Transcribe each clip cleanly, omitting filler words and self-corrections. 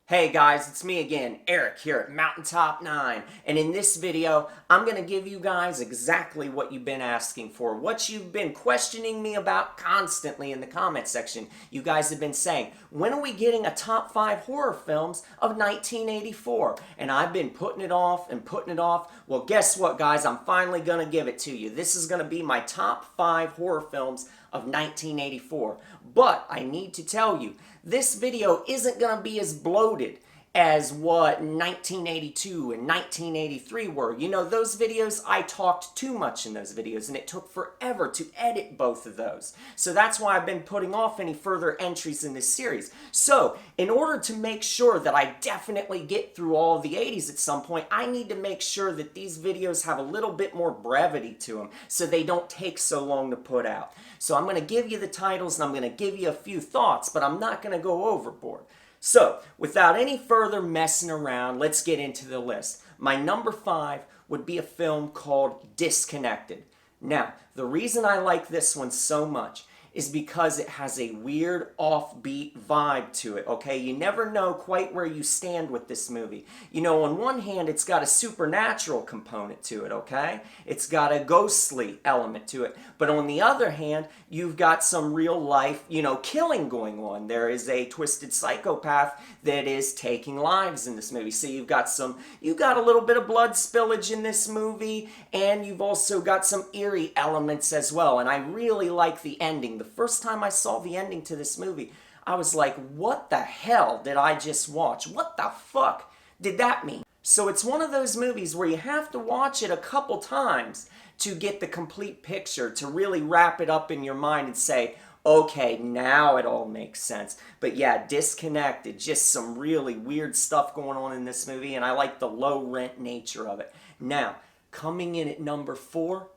Hey guys, it's me again, Eric here at Mountaintop 9, and in this video, I'm going to give you guys exactly what you've been asking for, what you've been questioning me about constantly in the comment section. You guys have been saying, when are we getting a top 5 horror films of 1984? And I've been putting it off and putting it off. Well, guess what guys, I'm finally going to give it to you. This is going to be my top 5 horror films of 1984. But I need to tell you, this video isn't going to be as bloated as what 1982 and 1983 were. You know, those videos, I talked too much in those videos, and it took forever to edit both of those. So that's why I've been putting off any further entries in this series. So, in order to make sure that I definitely get through all of the 80s at some point, I need to make sure that these videos have a little bit more brevity to them, so they don't take so long to put out. So I'm going to give you the titles, and I'm going to give you a few thoughts, but I'm not going to go overboard. So, without any further messing around, let's get into the list. My number 5 would be a film called Disconnected. Now, the reason I like this one so much is because it has a weird offbeat vibe to it, okay? You never know quite where you stand with this movie. You know, on one hand, it's got a supernatural component to it, okay? It's got a ghostly element to it. But on the other hand, you've got some real life, you know, killing going on. There is a twisted psychopath that is taking lives in this movie. So you've got a little bit of blood spillage in this movie, and you've also got some eerie elements as well. And I really like the ending. The first time I saw the ending to this movie, I was like, what the hell did I just watch? What the fuck did that mean? So it's one of those movies where you have to watch it a couple times to get the complete picture, to really wrap it up in your mind and say, okay, now it all makes sense. But yeah, Disconnected, just some really weird stuff going on in this movie, and I like the low rent nature of it. Now, coming in at number 4,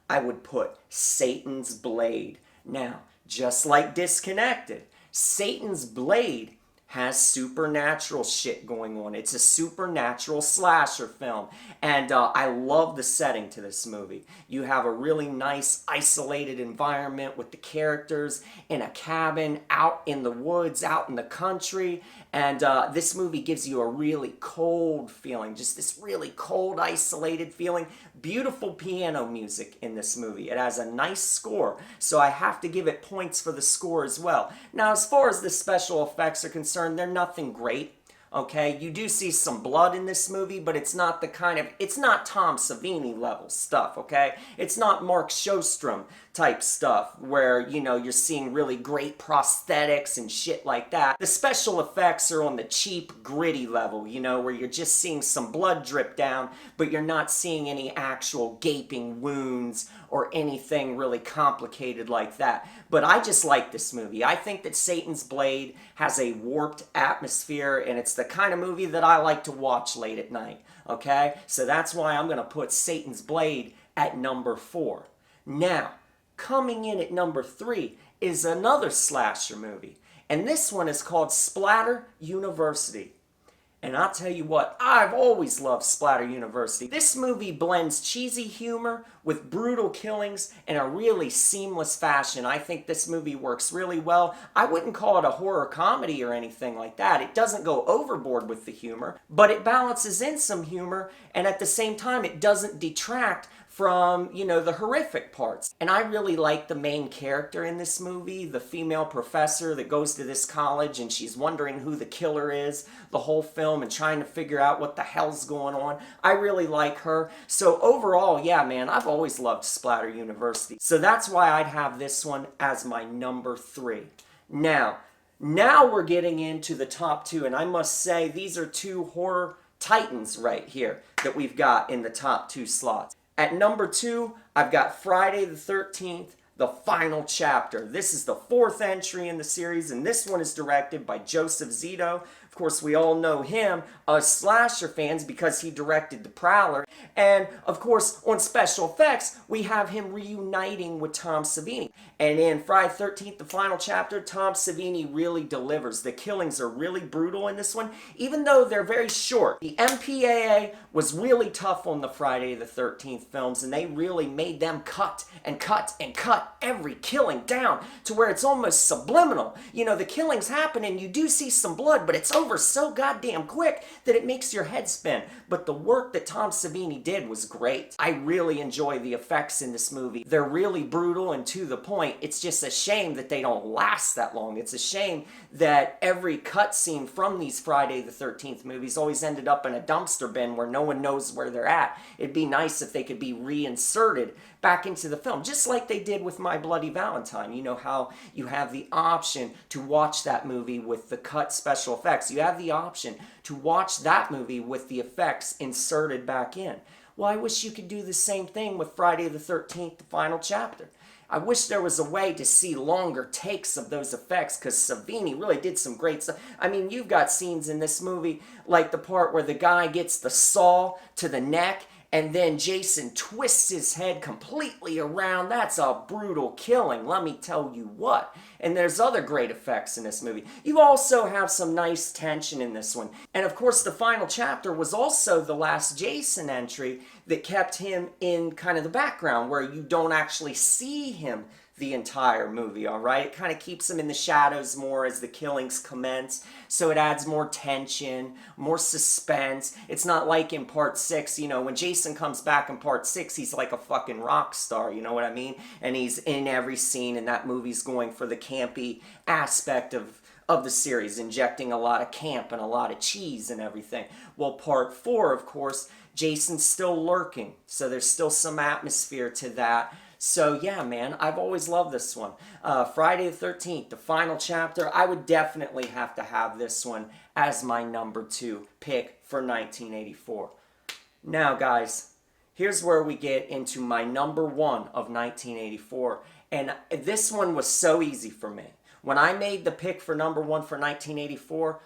I would put Satan's Blade. Now, just like Disconnected, Satan's Blade has supernatural shit going on. It's a supernatural slasher film. And I love the setting to this movie. You have a really nice isolated environment with the characters in a cabin, out in the woods, out in the country. And this movie gives you a really cold feeling, just this really cold, isolated feeling. Beautiful piano music in this movie. It has a nice score, so I have to give it points for the score as well. Now, as far as the special effects are concerned, they're nothing great. Okay, you do see some blood in this movie, but it's not it's not Tom Savini level stuff, okay? It's not Mark Shostrom type stuff where, you know, you're seeing really great prosthetics and shit like that. The special effects are on the cheap, gritty level, you know, where you're just seeing some blood drip down, but you're not seeing any actual gaping wounds or anything really complicated like that. But I just like this movie. I think that Satan's Blade has a warped atmosphere, and it's the kind of movie that I like to watch late at night, okay? So that's why I'm going to put Satan's Blade at number 4. Now, coming in at number 3 is another slasher movie, and this one is called Splatter University. And I'll tell you what, I've always loved Splatter University. This movie blends cheesy humor with brutal killings in a really seamless fashion. I think this movie works really well. I wouldn't call it a horror comedy or anything like that. It doesn't go overboard with the humor, but it balances in some humor, and at the same time, it doesn't detract from, you know, the horrific parts. And I really like the main character in this movie, the female professor that goes to this college and she's wondering who the killer is the whole film and trying to figure out what the hell's going on. I really like her. So overall, yeah, man, I've always loved Splatter University. So that's why I'd have this one as my number 3. Now we're getting into the top 2, and I must say these are 2 horror titans right here that we've got in the top 2 slots. At number 2, I've got Friday the 13th, The Final Chapter. This is the 4th entry in the series, and this one is directed by Joseph Zito Of course, we all know him as slasher fans because he directed The Prowler. And of course, on special effects, we have him reuniting with Tom Savini. And in Friday the 13th, the final chapter, Tom Savini really delivers. The killings are really brutal in this one, even though they're very short. The MPAA was really tough on the Friday the 13th films, and they really made them cut and cut and cut every killing down to where it's almost subliminal. You know, the killings happen and you do see some blood, but it's over so goddamn quick that it makes your head spin. But the work that Tom Savini did was great. I really enjoy the effects in this movie. They're really brutal and to the point. It's just a shame that they don't last that long. It's a shame that every cutscene from these Friday the 13th movies always ended up in a dumpster bin where no one knows where they're at. It'd be nice if they could be reinserted back into the film, just like they did with My Bloody Valentine. You know how you have the option to watch that movie with the cut special effects. You have the option to watch that movie with the effects inserted back in. Well, I wish you could do the same thing with Friday the 13th, the final chapter. I wish there was a way to see longer takes of those effects, because Savini really did some great stuff. I mean, you've got scenes in this movie like the part where the guy gets the saw to the neck and then Jason twists his head completely around. That's a brutal killing, let me tell you what. And there's other great effects in this movie. You also have some nice tension in this one. And of course, the final chapter was also the last Jason entry that kept him in kind of the background, where you don't actually see him the entire movie, all right? It kind of keeps him in the shadows more as the killings commence, so it adds more tension, more suspense. It's not like in part 6, you know, when Jason comes back in part 6, he's like a fucking rock star, you know what I mean? And he's in every scene, and that movie's going for the campy aspect of the series, injecting a lot of camp and a lot of cheese and everything. Well, part 4, of course, Jason's still lurking, so there's still some atmosphere to that. So yeah, man, I've always loved this one. Friday the 13th, the final chapter, I would definitely have to have this one as my number 2 pick for 1984. Now, guys, here's where we get into my number 1 of 1984. And this one was so easy for me. When I made the pick for number 1 for 1984,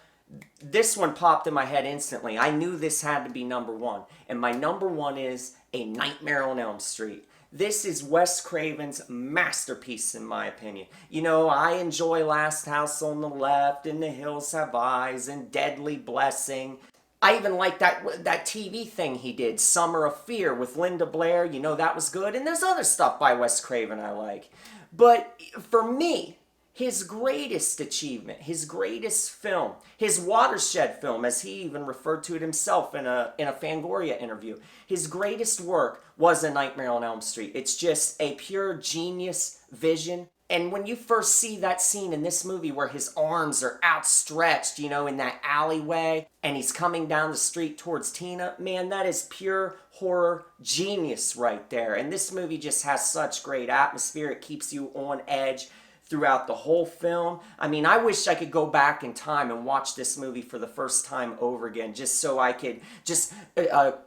this one popped in my head instantly. I knew this had to be number 1. And my number 1 is A Nightmare on Elm Street. This is Wes Craven's masterpiece, in my opinion. You know, I enjoy Last House on the Left and The Hills Have Eyes and Deadly Blessing. I even like that TV thing he did, Summer of Fear with Linda Blair. You know, that was good. And there's other stuff by Wes Craven I like. But for me, his greatest achievement, his greatest film, his watershed film, as he even referred to it himself in a Fangoria interview, his greatest work was A Nightmare on Elm Street. It's just a pure genius vision. And when you first see that scene in this movie where his arms are outstretched, you know, in that alleyway, and he's coming down the street towards Tina, man, that is pure horror genius right there. And this movie just has such great atmosphere. It keeps you on edge throughout the whole film. I mean, I wish I could go back in time and watch this movie for the first time over again, just so I could just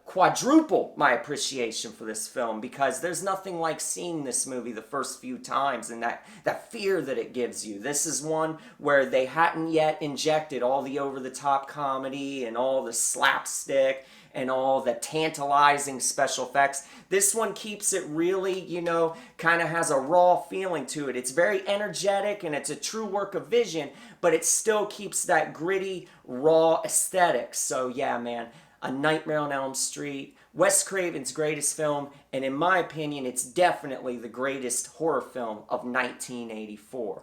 quadruple my appreciation for this film, because there's nothing like seeing this movie the first few times and that fear that it gives you. This is one where they hadn't yet injected all the over-the-top comedy and all the slapstick and all the tantalizing special effects. This one keeps it really, you know, kind of has a raw feeling to it. It's very energetic and it's a true work of vision, but it still keeps that gritty, raw aesthetic. So yeah, man, A Nightmare on Elm Street, Wes Craven's greatest film, and in my opinion, it's definitely the greatest horror film of 1984.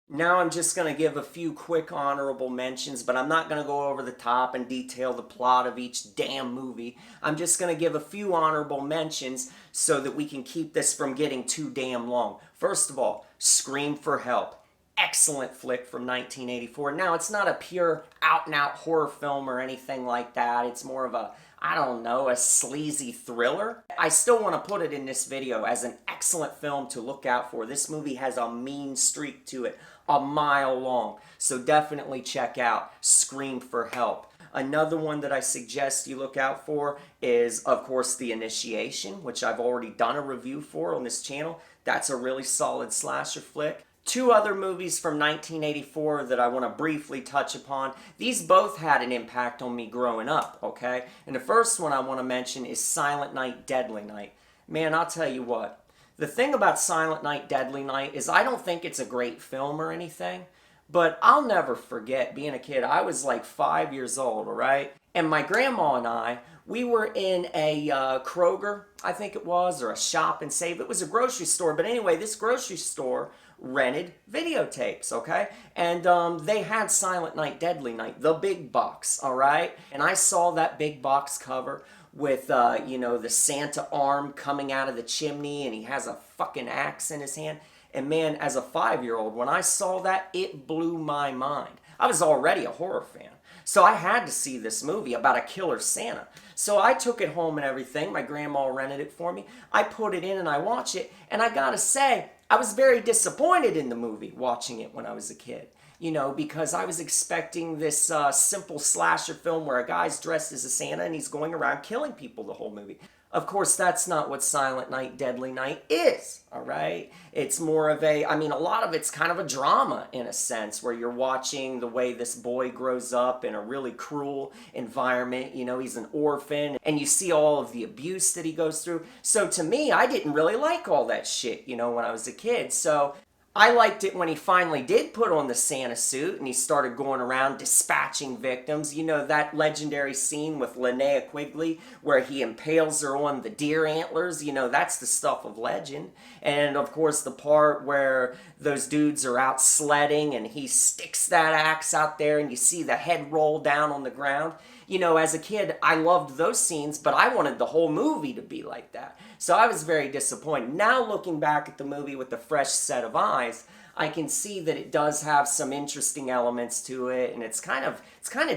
Now I'm just going to give a few quick honorable mentions, but I'm not going to go over the top and detail the plot of each damn movie. I'm just going to give a few honorable mentions so that we can keep this from getting too damn long. First of all, Scream for Help. Excellent flick from 1984. Now, it's not a pure out-and-out horror film or anything like that. It's more of a, I don't know, a sleazy thriller. I still want to put it in this video as an excellent film to look out for. This movie has a mean streak to it, a mile long. So definitely check out Scream for Help. Another one that I suggest you look out for is, of course, The Initiation, which I've already done a review for on this channel. That's a really solid slasher flick. Two other movies from 1984 that I want to briefly touch upon. These both had an impact on me growing up, okay? And the first one I want to mention is Silent Night, Deadly Night. Man, I'll tell you what. The thing about Silent Night, Deadly Night is I don't think it's a great film or anything, but I'll never forget being a kid. I was like 5 years old, all right? And my grandma and I, we were in a Kroger, I think it was, or a Shop and Save. It was a grocery store, but anyway, this grocery store rented videotapes, okay? And they had Silent Night, Deadly Night, the big box, all right? And I saw that big box cover with, you know, the Santa arm coming out of the chimney, and he has a fucking axe in his hand. And man, as a 5-year-old, when I saw that, it blew my mind. I was already a horror fan. So I had to see this movie about a killer Santa. So I took it home and everything. My grandma rented it for me. I put it in and I watched it. And I gotta say, I was very disappointed in the movie watching it when I was a kid. You know, because I was expecting this simple slasher film where a guy's dressed as a Santa and he's going around killing people the whole movie. Of course, that's not what Silent Night, Deadly Night is, all right? It's more of a, I mean, a lot of it's kind of a drama in a sense where you're watching the way this boy grows up in a really cruel environment. You know, he's an orphan and you see all of the abuse that he goes through. So to me, I didn't really like all that shit, you know, when I was a kid. So I liked it when he finally did put on the Santa suit and he started going around dispatching victims. You know, that legendary scene with Linnea Quigley where he impales her on the deer antlers, you know, that's the stuff of legend. And of course the part where those dudes are out sledding and he sticks that axe out there and you see the head roll down on the ground. You know, as a kid, I loved those scenes, but I wanted the whole movie to be like that. So I was very disappointed. Now looking back at the movie with a fresh set of eyes, I can see that it does have some interesting elements to it, and it's kind of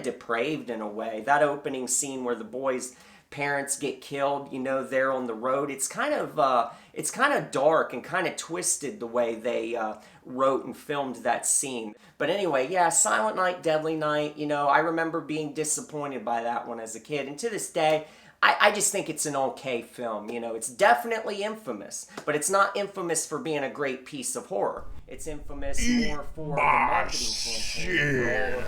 depraved in a way. That opening scene where the boys' parents get killed, you know, there on the road, it's kind of dark and kind of twisted the way they wrote and filmed that scene. But anyway, yeah, Silent Night, Deadly Night, you know, I remember being disappointed by that one as a kid. And to this day, I just think it's an okay film. You know, it's definitely infamous, but it's not infamous for being a great piece of horror. It's infamous more for the marketing campaign.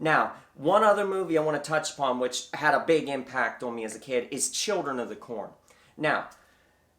Now, one other movie I want to touch upon which had a big impact on me as a kid is Children of the Corn. Now,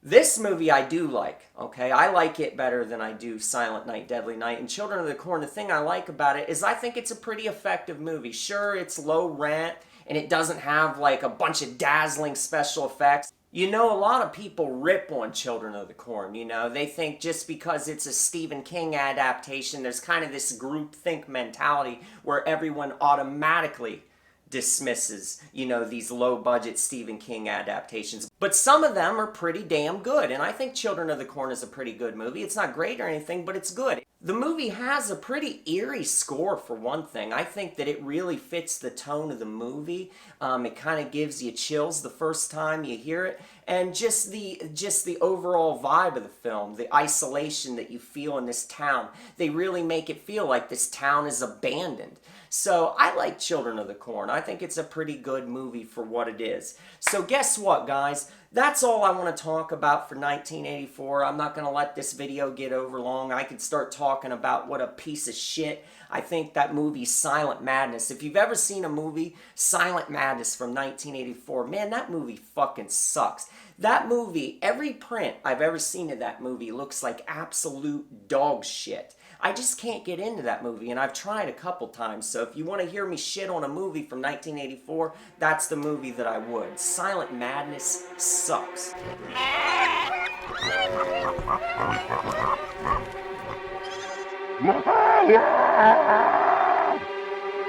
this movie I do like, okay? I like it better than I do Silent Night, Deadly Night. And Children of the Corn, the thing I like about it is I think it's a pretty effective movie. Sure, it's low rent and it doesn't have like a bunch of dazzling special effects. You know, a lot of people rip on Children of the Corn, you know. They think just because it's a Stephen King adaptation, there's kind of this groupthink mentality where everyone automatically dismisses, you know, these low-budget Stephen King adaptations. But some of them are pretty damn good, and I think Children of the Corn is a pretty good movie. It's not great or anything, but it's good. The movie has a pretty eerie score, for one thing. I think that it really fits the tone of the movie. It kind of gives you chills the first time you hear it, and just the overall vibe of the film, the isolation that you feel in this town. They really make it feel like this town is abandoned. So I like Children of the Corn. I think it's a pretty good movie for what it is. So guess what, guys? That's all I want to talk about for 1984. I'm not going to let this video get over long. I could start talking about what a piece of shit I think that movie Silent Madness. If you've ever seen a movie, Silent Madness from 1984, man, that movie fucking sucks. That movie, every print I've ever seen of that movie looks like absolute dog shit. I just can't get into that movie, and I've tried a couple times, so if you want to hear me shit on a movie from 1984, that's the movie that I would. Silent Madness sucks.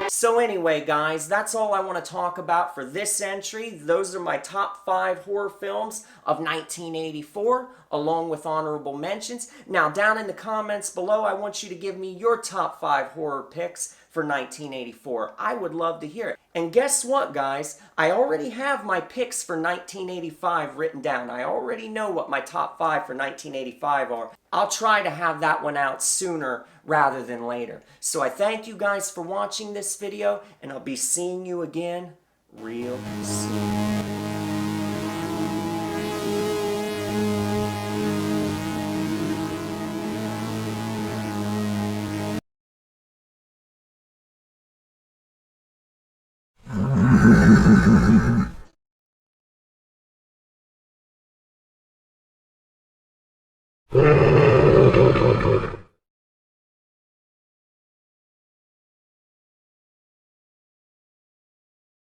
So anyway, guys, that's all I want to talk about for this entry. Those are my top 5 horror films of 1984. along with honorable mentions. Now, down in the comments below, I want you to give me your top 5 horror picks for 1984. I would love to hear it. And guess what, guys? I already have my picks for 1985 written down. I already know what my top 5 for 1985 are. I'll try to have that one out sooner rather than later. So I thank you guys for watching this video, and I'll be seeing you again real soon.